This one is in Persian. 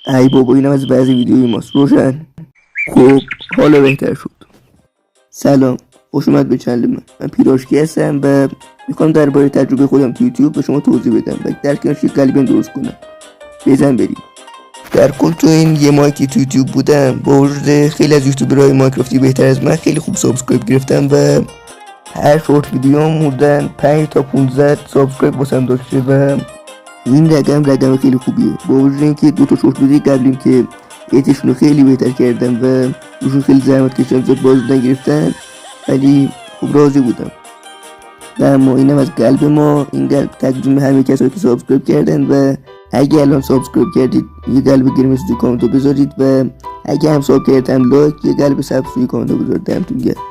ای بابا اینم از بعضی ویدیوی ماست. روشن. خب حالا بهتر شد. سلام، خوش اومد به چنل من پیراشکی هستم و میخوام درباره تجربه خودم تو یوتیوب به شما توضیح بدم و در کنارش یک قلبی درست کنم. بزن بریم. در کل تو این یه ماه که تو یوتیوب بودم با وجود خیلی از یوتیوبرهای مایکرافتی بهتر از من خیلی خوب سابسکرایب گرفتم و هر شورت ویدیوم حدوداً 5 تا 15 سابسکرایب واسم داشته و این رقم خیلی خوبیه. با وجود اینکه 2 تا شورت ویدیو قبلیم که ایتشون رو خیلی بهتر کردم و روشون خیلی زحمت کشیدم زیاد باز نگرفتن، ولی خوب راضی بودم. و اما اینم از قلب ما، این قلب تقدیم همه کسایی که سابسکرایب کردن و اگه الان سابسکرایب کردید یه قلب قرمز توی کامنت بذارید و اگه هم ساب کردید هم لایک، یه قلب سبز توی کامنت بذارید. دمتون گرم.